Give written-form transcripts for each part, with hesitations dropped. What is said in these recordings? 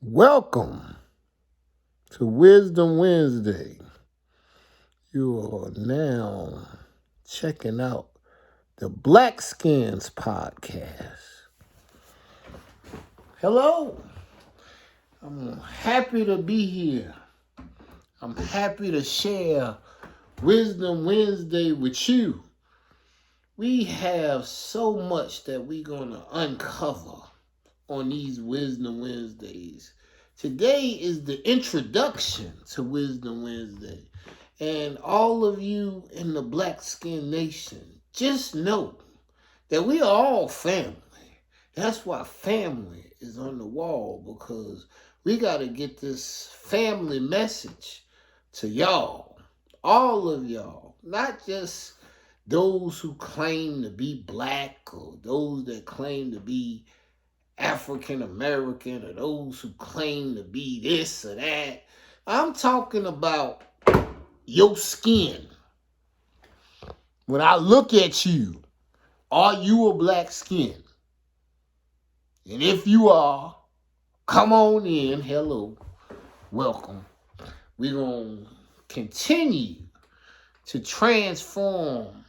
Welcome to Wisdom Wednesday. You are now checking out the Blackskins podcast. Hello, I'm happy to be here. I'm happy to share Wisdom Wednesday with you. We have so much that we're going to uncover on these Wisdom Wednesdays. Today is the introduction to Wisdom Wednesday. And all of you in the Black Skin Nation, just know that we are all family. That's why family is on the wall, because we got to get this family message to y'all, all of y'all, not just those who claim to be black or those that claim to be African American or those who claim to be this or that. I'm talking about your skin. When I look at you, are you a black skin? And if you are, come on in. Hello. Welcome. We're going to continue to transform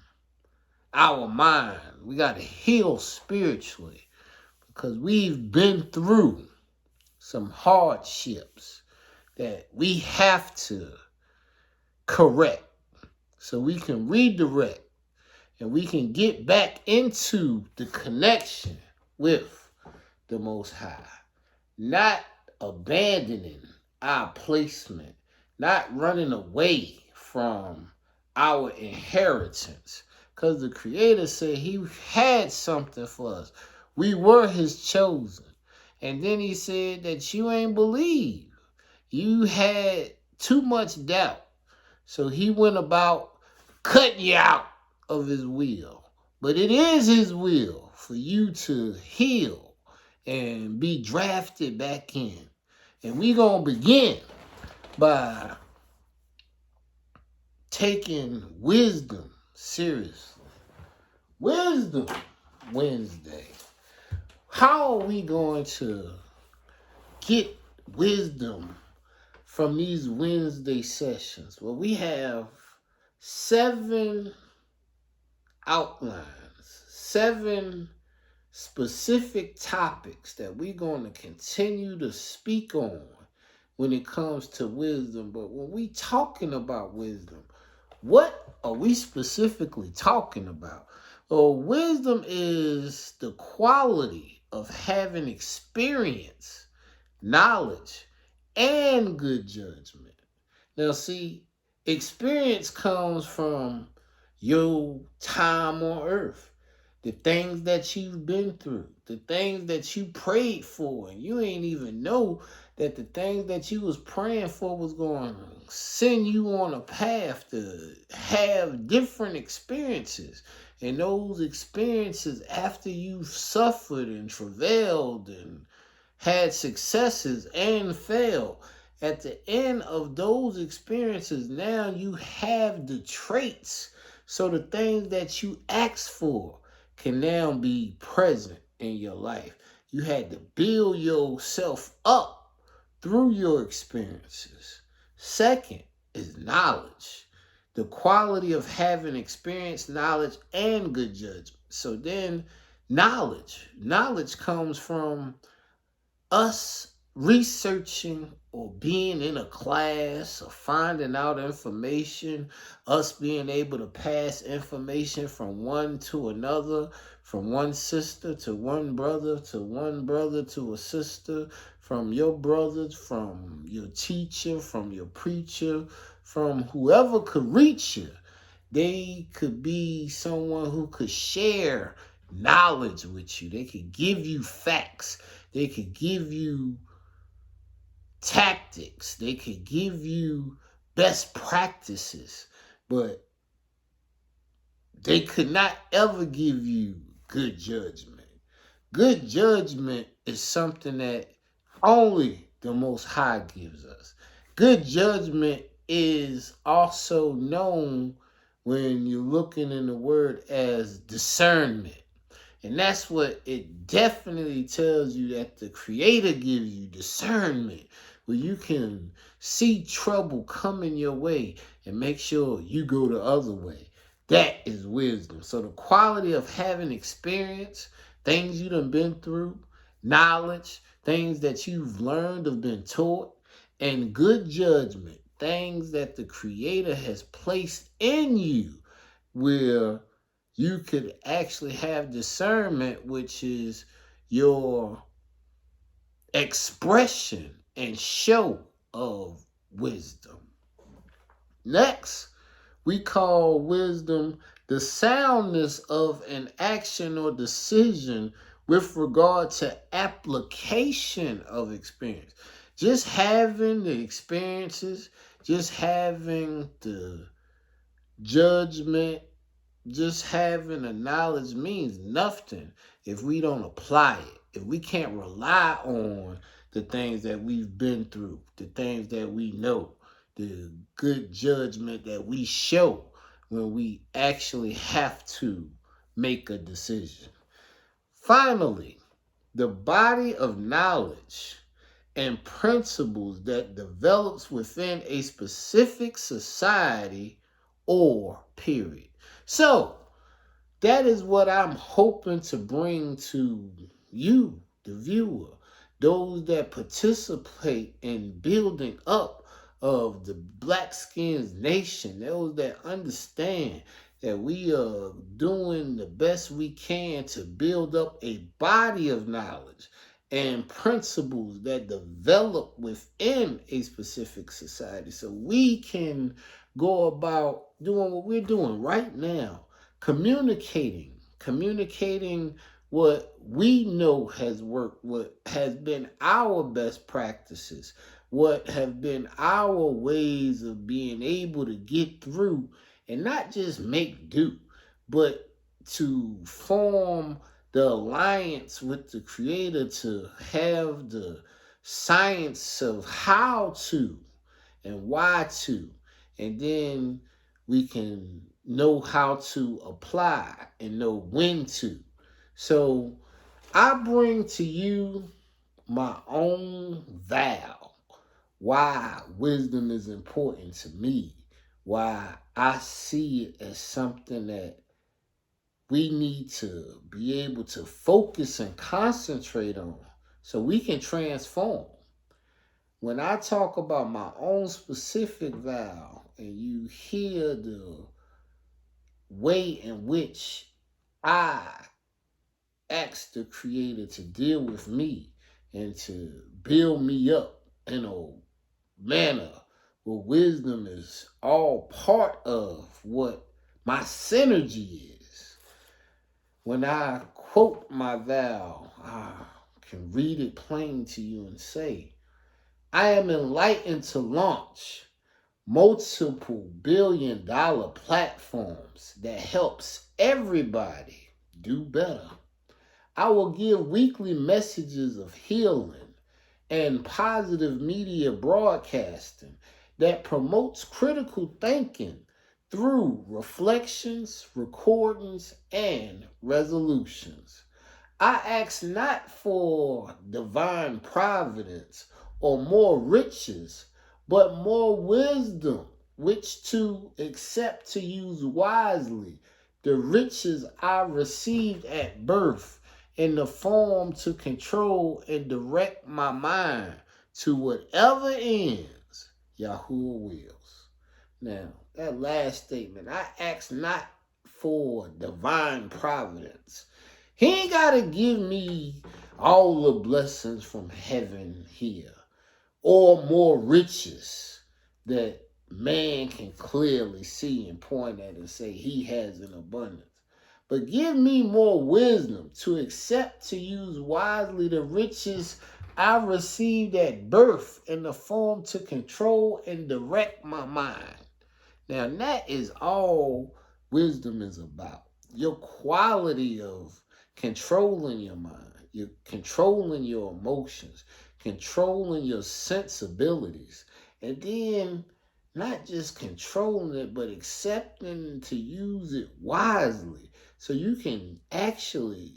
our mind. We got to heal spiritually because we've been through some hardships that we have to correct so we can redirect and we can get back into the connection with the Most High. Not abandoning our placement, not running away from our inheritance. Because the Creator said He had something for us. We were His chosen. And then He said that you ain't believe. You had too much doubt. So He went about cutting you out of His will. But it is His will for you to heal and be drafted back in. And we're going to begin by taking wisdom seriously. Wisdom Wednesday. How are we going to get wisdom from these Wednesday sessions? Well, we have 7 outlines, 7 specific topics that we're going to continue to speak on when it comes to wisdom. But when we talking about wisdom, what are we specifically talking about? Well, wisdom is the quality of having experience, knowledge, and good judgment. Now, see, experience comes from your time on earth. The things that you've been through, the things that you prayed for, and you ain't even know that the things that you was praying for was going to send you on a path to have different experiences. And those experiences, after you've suffered and travailed and had successes and failed, at the end of those experiences, now you have the traits. So the things that you asked for can now be present in your life. You had to build yourself up through your experiences. Second is knowledge. The quality of having experience, knowledge, and good judgment. So then knowledge. Knowledge comes from us researching or being in a class or finding out information, us being able to pass information from one to another, from one sister to one brother, to one brother to a sister, from your brothers, from your teacher, from your preacher, from whoever could reach you. They could be someone who could share knowledge with you. They could give you facts. They could give you tactics. They could give you best practices. But they could not ever give you good judgment. Good judgment is something that only the Most High gives us. Good judgment is also known when you're looking in the word as discernment. And that's what it definitely tells you, that the Creator gives you discernment, where you can see trouble coming your way and make sure you go the other way. That is wisdom. So the quality of having experience, things you done been through, knowledge, things that you've learned or been taught, and good judgment, things that the Creator has placed in you, where you could actually have discernment, which is your expression and show of wisdom. Next, we call wisdom the soundness of an action or decision with regard to application of experience. Just having the experiences, just having the judgment, just having the knowledge means nothing if we don't apply it. If we can't rely on the things that we've been through, the things that we know, the good judgment that we show when we actually have to make a decision. Finally, the body of knowledge and principles that develops within a specific society or period. So, that is what I'm hoping to bring to you, the viewer, those that participate in building up of the Blackskins nation, those that understand that we are doing the best we can to build up a body of knowledge and principles that develop within a specific society, so we can go about doing what we're doing right now, communicating what we know has worked, what has been our best practices, what have been our ways of being able to get through and not just make do, but to form the alliance with the Creator, to have the science of how to and why to, and then we can know how to apply and know when to. So I bring to you my own vow, why wisdom is important to me, why I see it as something that we need to be able to focus and concentrate on so we can transform. When I talk about my own specific vow and you hear the way in which I ask the Creator to deal with me and to build me up in a manner where wisdom is all part of what my synergy is. When I quote my vow, I can read it plain to you and say, I am enlightened to launch multiple billion-dollar platforms that helps everybody do better. I will give weekly messages of healing and positive media broadcasting that promotes critical thinking through reflections, recordings, and resolutions. I ask not for divine providence or more riches, but more wisdom, which to accept to use wisely the riches I received at birth in the form to control and direct my mind to whatever ends YAHReal wills. Now, that last statement, I ask not for divine providence. He ain't got to give me all the blessings from heaven here or more riches that man can clearly see and point at and say he has in abundance. But give me more wisdom to accept to use wisely the riches I received at birth in the form to control and direct my mind. Now, that is all wisdom is about. Your quality of controlling your mind, you're controlling your emotions, controlling your sensibilities, and then not just controlling it, but accepting to use it wisely so you can actually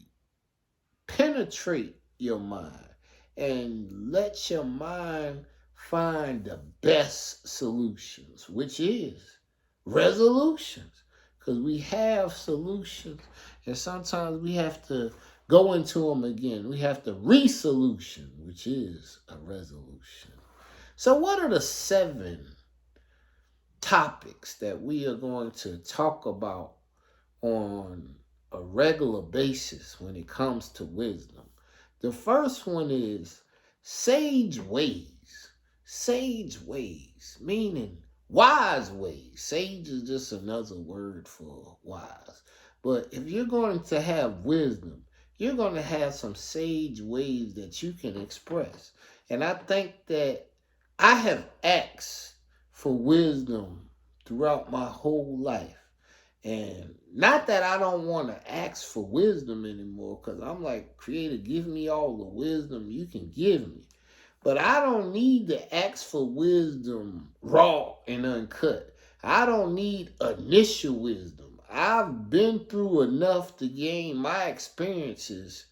penetrate your mind and let your mind find the best solutions, which is resolutions. Because we have solutions, and sometimes we have to go into them again. We have to re-solution, which is a resolution. So what are the 7 topics that we are going to talk about on a regular basis when it comes to wisdom? The first one is sage ways. Sage ways, meaning wise ways. Sage is just another word for wise. But if you're going to have wisdom, you're going to have some sage ways that you can express. And I think that I have asked for wisdom throughout my whole life. And not that I don't want to ask for wisdom anymore, because I'm like, Creator, give me all the wisdom you can give me. But I don't need to ask for wisdom raw and uncut. I don't need initial wisdom. I've been through enough to gain my experiences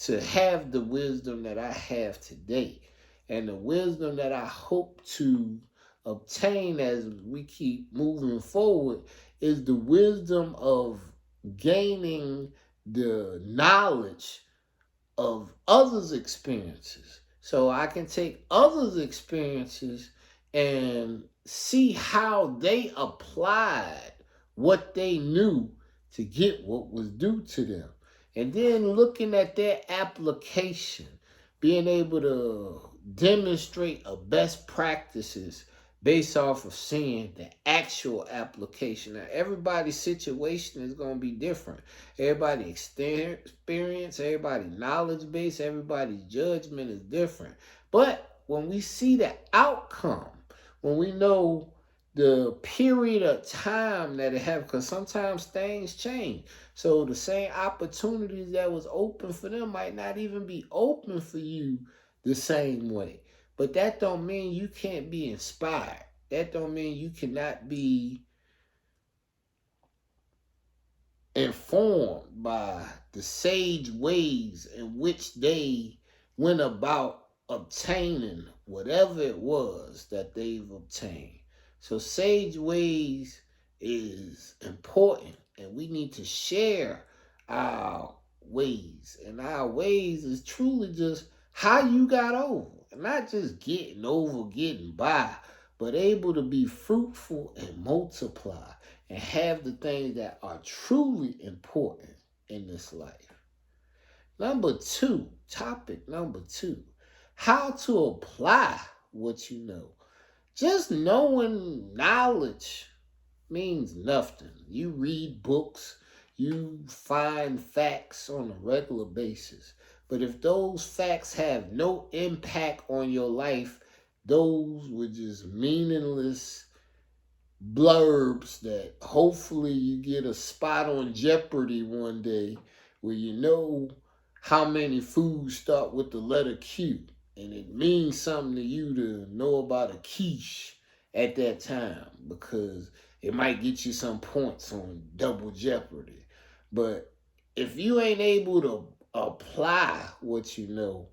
to have the wisdom that I have today. And the wisdom that I hope to obtain as we keep moving forward is the wisdom of gaining the knowledge of others' experiences. So I can take others' experiences and see how they applied what they knew to get what was due to them. And then looking at their application, being able to demonstrate a best practices based off of seeing the actual application. Now, everybody's situation is going to be different. Everybody's experience, everybody's knowledge base, everybody's judgment is different. But when we see the outcome, when we know the period of time that it has, because sometimes things change. So the same opportunities that was open for them might not even be open for you the same way. But that don't mean you can't be inspired. That don't mean you cannot be informed by the sage ways in which they went about obtaining whatever it was that they've obtained. So sage ways is important, and we need to share our ways. And our ways is truly just how you got over. Not just getting over, getting by, but able to be fruitful and multiply and have the things that are truly important in this life. Topic number 2, how to apply what you know. Just knowing knowledge means nothing. You read books, you find facts on a regular basis. But if those facts have no impact on your life, those were just meaningless blurbs that hopefully you get a spot on Jeopardy one day where you know how many foods start with the letter Q. And it means something to you to know about a quiche at that time, because it might get you some points on Double Jeopardy. But if you ain't able to apply what you know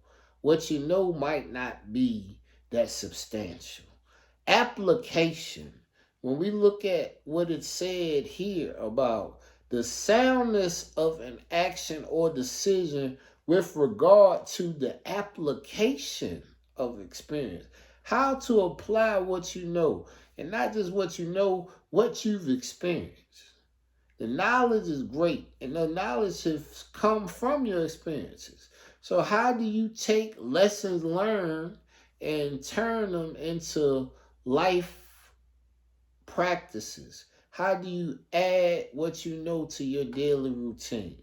might not be that substantial. Application. When we look at what it said here about the soundness of an action or decision with regard to the application of experience, how to apply what you know, and not just what you know, what you've experienced. The knowledge is great, and the knowledge has come from your experiences. So how do you take lessons learned and turn them into life practices? How do you add what you know to your daily routine?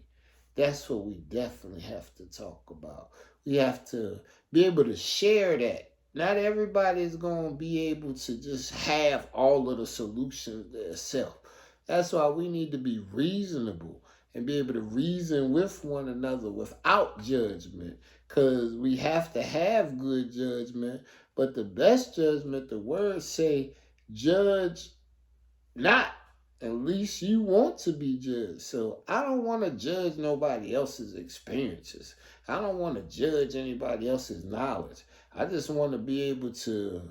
That's what we definitely have to talk about. We have to be able to share that. Not everybody is going to be able to just have all of the solutions themselves. That's why we need to be reasonable and be able to reason with one another without judgment, because we have to have good judgment. But the best judgment, the words say, judge not At least you want to be judged. So I don't want to judge nobody else's experiences. I don't want to judge anybody else's knowledge. I just want to be able to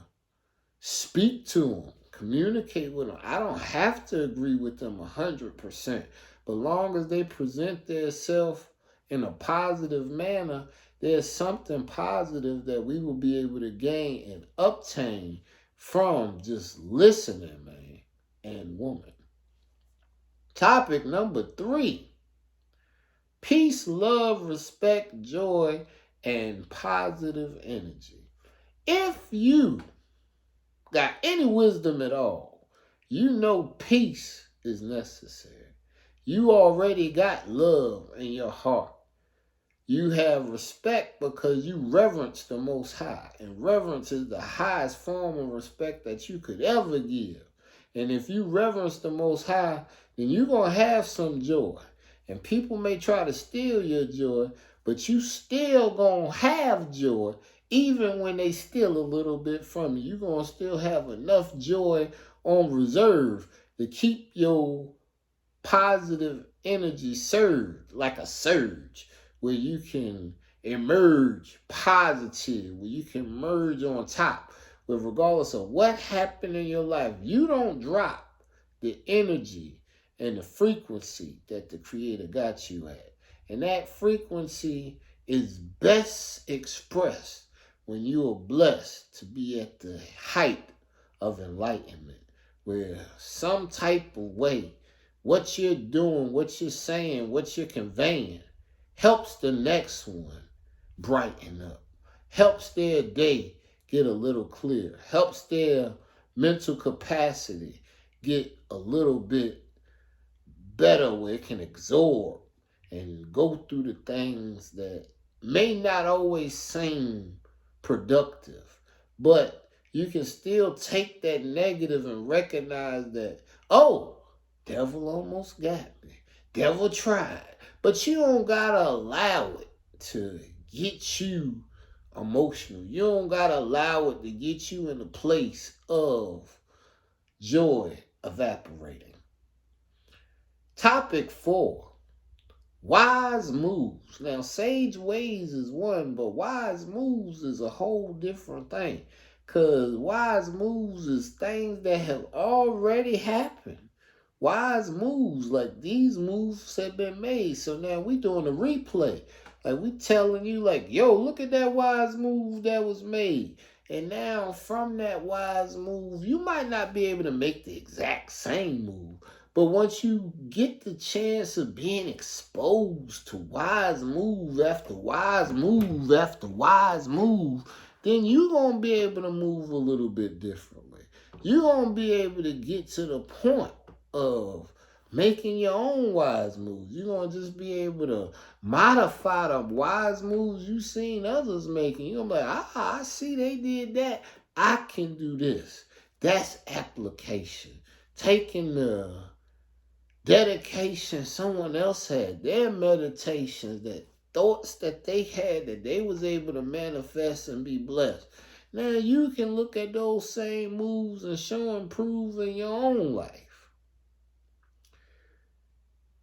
speak to them, communicate with them. I don't have to agree with them 100%. But long as they present themselves in a positive manner, there's something positive that we will be able to gain and obtain from just listening, man and woman. Topic number 3. Peace, love, respect, joy, and positive energy. If you got any wisdom at all, you know peace is necessary. You already got love in your heart. You have respect because you reverence the Most High. And reverence is the highest form of respect that you could ever give. And if you reverence the Most High, then you're going to have some joy. And people may try to steal your joy, but you still going to have joy even when they steal a little bit from you. You're going to still have enough joy on reserve to keep your positive energy surged like a surge, where you can emerge positive, where you can emerge on top, where regardless of what happened in your life, you don't drop the energy and the frequency that the Creator got you at. And that frequency is best expressed when you are blessed to be at the height of enlightenment, where some type of way, what you're doing, what you're saying, what you're conveying, helps the next one brighten up, helps their day get a little clearer, helps their mental capacity get a little bit better, where it can absorb and go through the things that may not always seem productive, but you can still take that negative and recognize that, oh, devil almost got me. Devil tried. But you don't gotta allow it to get you emotional. You don't gotta allow it to get you in a place of joy evaporating. Topic 4. Wise moves. Now, sage ways is one, but wise moves is a whole different thing. Because wise moves is things that have already happened. Wise moves, like these moves have been made. So now we doing a replay. Like we telling you, like, yo, look at that wise move that was made. And now from that wise move, you might not be able to make the exact same move. But once you get the chance of being exposed to wise move after wise move after wise move, then you're going to be able to move a little bit differently. You're going to be able to get to the point of making your own wise moves. You're going to just be able to modify the wise moves you've seen others making. You're going to be like, I see they did that. I can do this. That's application. Taking the dedication someone else had, their meditations, that thoughts that they had that they was able to manifest and be blessed. Now you can look at those same moves and show and prove in your own life.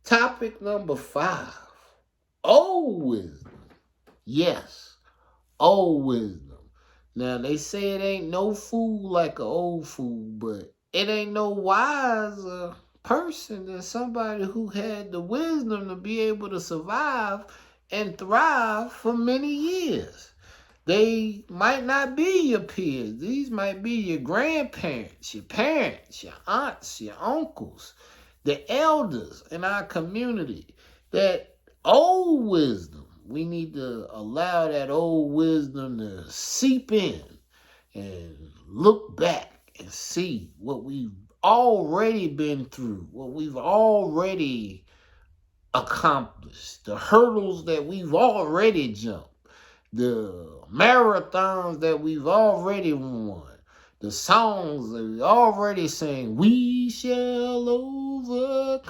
Topic number 5. Old wisdom. Yes, old wisdom. Now they say it ain't no fool like an old fool, but it ain't no wiser person than somebody who had the wisdom to be able to survive and thrive for many years. They might not be your peers. These might be your grandparents, your parents, your aunts, your uncles, the elders in our community. That old wisdom, we need to allow that old wisdom to seep in and look back and see what we've already been through, what we've already accomplished, the hurdles that we've already jumped, the marathons that we've already won, the songs that we already sang. We shall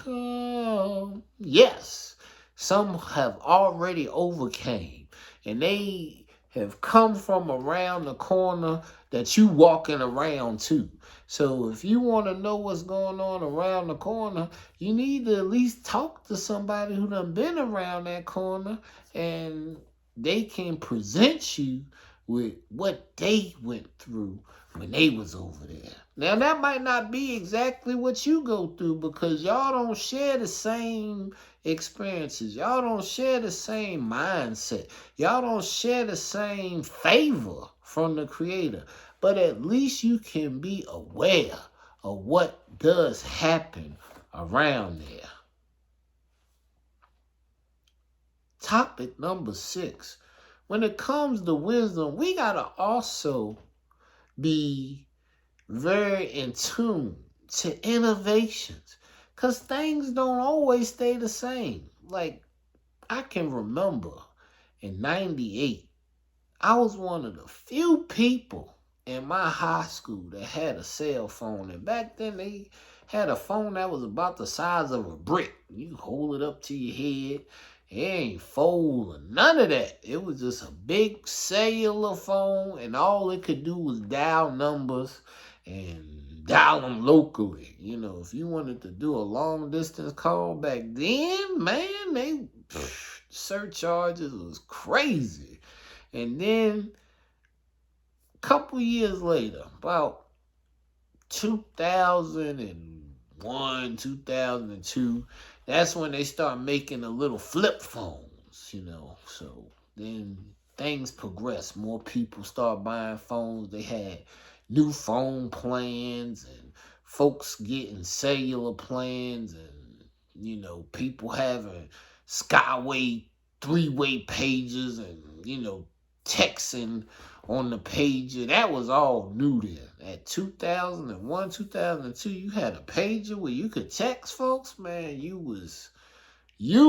overcome. Yes, some have already overcame, and they have come from around the corner that you walking around too. So if you want to know what's going on around the corner, you need to at least talk to somebody who done been around that corner, and they can present you with what they went through when they was over there. Now that might not be exactly what you go through because y'all don't share the same experiences. Y'all don't share the same mindset. Y'all don't share the same favor from the Creator. But at least you can be aware of what does happen around there. Topic number 6. When it comes to wisdom, we got to also be very in tune to innovations because things don't always stay the same. Like, I can remember in 98, I was one of the few people in my high school that had a cell phone. And back then, they had a phone that was about the size of a brick. You hold it up to your head. It ain't fold or none of that. It was just a big cellular phone, and all it could do was dial numbers and dial them locally. You know, if you wanted to do a long distance call back then, man, surcharges was crazy. And then a couple years later, about 2001, 2002, that's when they start making the little flip phones, you know. So then things progress. More people start buying phones. They had new phone plans and folks getting cellular plans and, you know, people having Skyway three-way pages and, you know, texting on the pager. That was all new then. At 2001, 2002, you had a pager where you could text folks. Man, you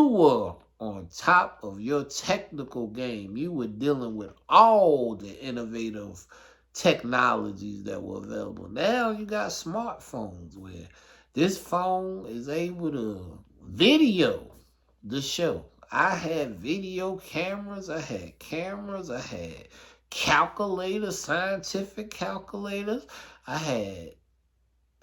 were on top of your technical game. You were dealing with all the innovative technologies that were available. Now you got smartphones where this phone is able to video the show. I had video cameras, I had calculators, scientific calculators. I had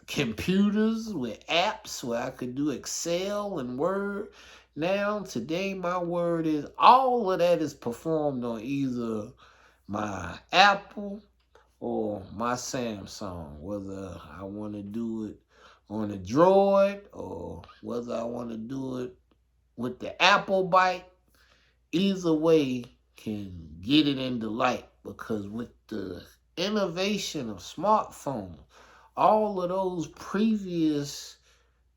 computers with apps where I could do Excel and Word. Now, today, my word is all of that is performed on either my Apple or my Samsung, whether I want to do it on a Droid or whether I want to do it with the Apple Bite. Either way can get it into light, because with the innovation of smartphones, all of those previous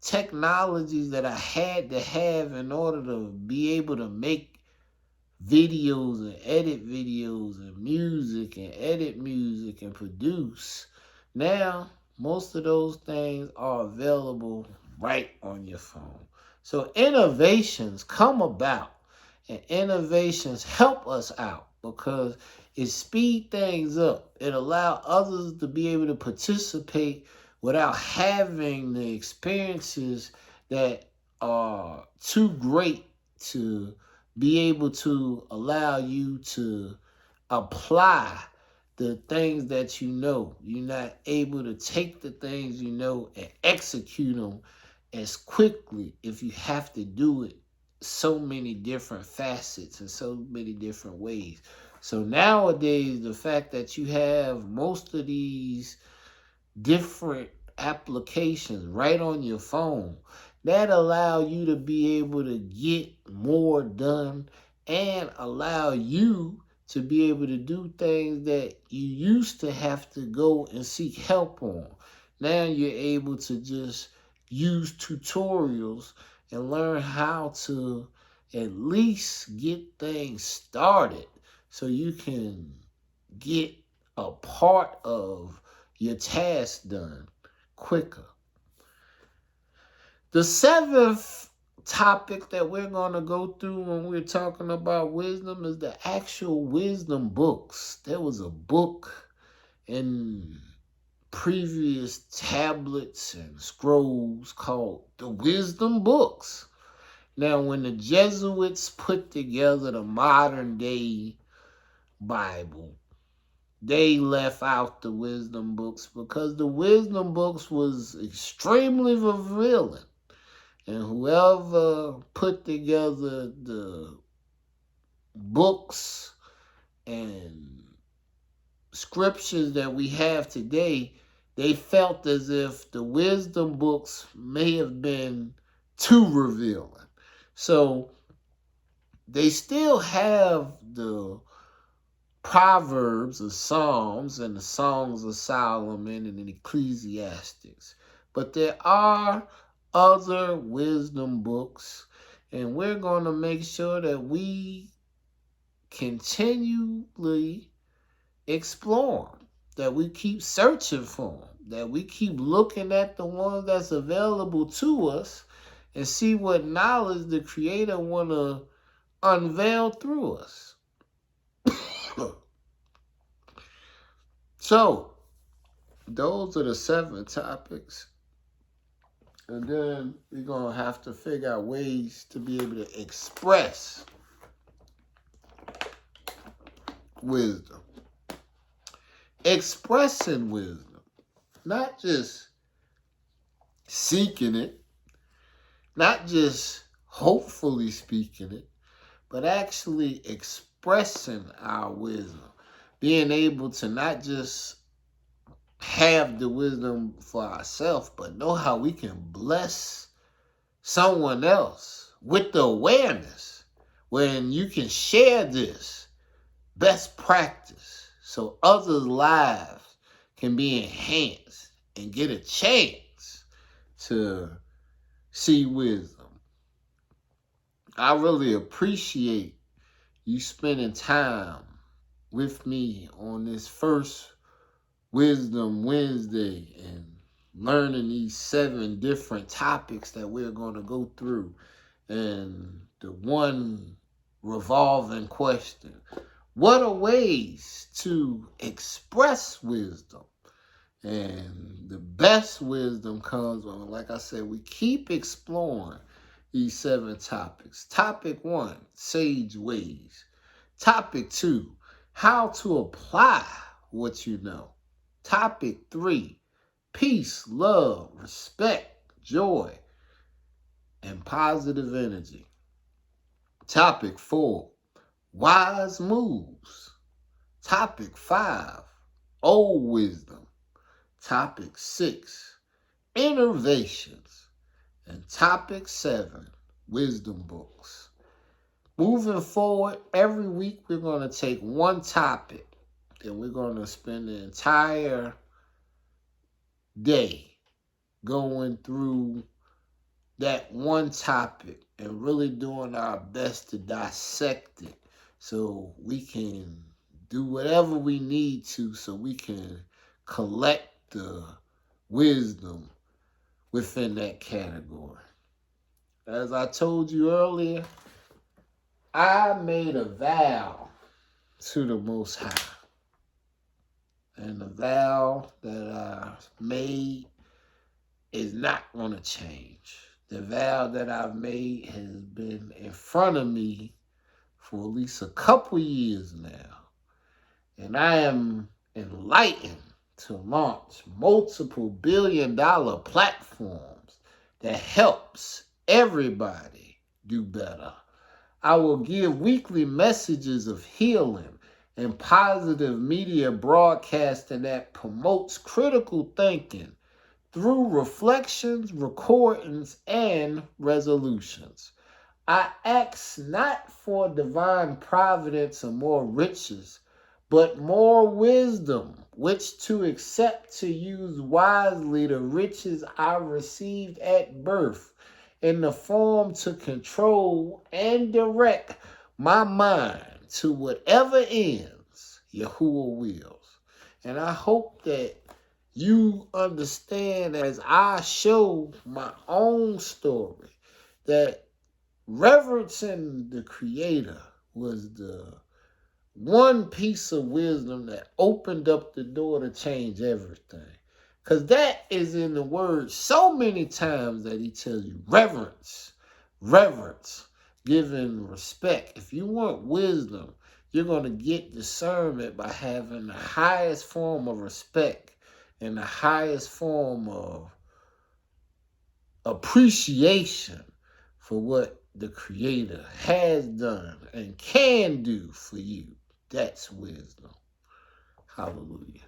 technologies that I had to have in order to be able to make videos and edit videos and music and edit music and produce, now most of those things are available right on your phone. So innovations come about, and innovations help us out because it speed things up. It allows others to be able to participate without having the experiences that are too great to be able to allow you to apply the things that you know. You're not able to take the things you know and execute them as quickly if you have to do it so many different facets and so many different ways. So nowadays, the fact that you have most of these different applications right on your phone, that allow you to be able to get more done and allow you to be able to do things that you used to have to go and seek help on. Now you're able to just use tutorials and learn how to at least get things started so you can get a part of your task done quicker. The 7th topic that we're going to go through when we're talking about wisdom is the actual wisdom books. There was a book in previous tablets and scrolls called the wisdom books. Now, when the Jesuits put together the modern day Bible, they left out the wisdom books because the wisdom books was extremely revealing. And whoever put together the books and scriptures that we have today, they felt as if the wisdom books may have been too revealing. So they still have the Proverbs, the Psalms, and the Songs of Solomon and the Ecclesiastics. But there are other wisdom books, and we're going to make sure that we continually explore them, that we keep searching for them, that we keep looking at the ones that's available to us and see what knowledge the Creator want to unveil through us. So, those are the 7 topics. And then we're going to have to figure out ways to be able to express wisdom. Expressing wisdom. Not just seeking it. Not just hopefully speaking it. But actually expressing our wisdom. Being able to not just have the wisdom for ourselves, but know how we can bless someone else with the awareness when you can share this best practice so others' lives can be enhanced and get a chance to see wisdom. I really appreciate you spending time with me on this first Wisdom Wednesday and learning these 7 different topics that we're going to go through. And the one revolving question, what are ways to express wisdom? And the best wisdom comes on, like I said, we keep exploring these 7 topics. Topic 1, sage ways. Topic 2, how to apply what you know. Topic 3, peace, love, respect, joy, and positive energy. Topic 4, wise moves. Topic 5, old wisdom. Topic 6, innovations. And topic 7, wisdom books. Moving forward, every week we're going to take one topic and we're going to spend the entire day going through that one topic and really doing our best to dissect it so we can do whatever we need to so we can collect the wisdom within that category. As I told you earlier, I made a vow to the Most High. And the vow that I made is not going to change. The vow that I've made has been in front of me for at least a couple years now. And I am enlightened to launch multiple billion-dollar platforms that helps everybody do better. I will give weekly messages of healing and positive media broadcasting that promotes critical thinking through reflections, recordings, and resolutions. I ask not for divine providence or more riches, but more wisdom, which to accept to use wisely the riches I received at birth in the form to control and direct my mind to whatever ends Yahuwah wills. And I hope that you understand as I show my own story that reverencing the Creator was the one piece of wisdom that opened up the door to change everything. Because that is in the word so many times that he tells you reverence, giving respect. If you want wisdom, You're going to get discernment by having the highest form of respect and the highest form of appreciation for what the Creator has done and can do for you. That's wisdom. Hallelujah.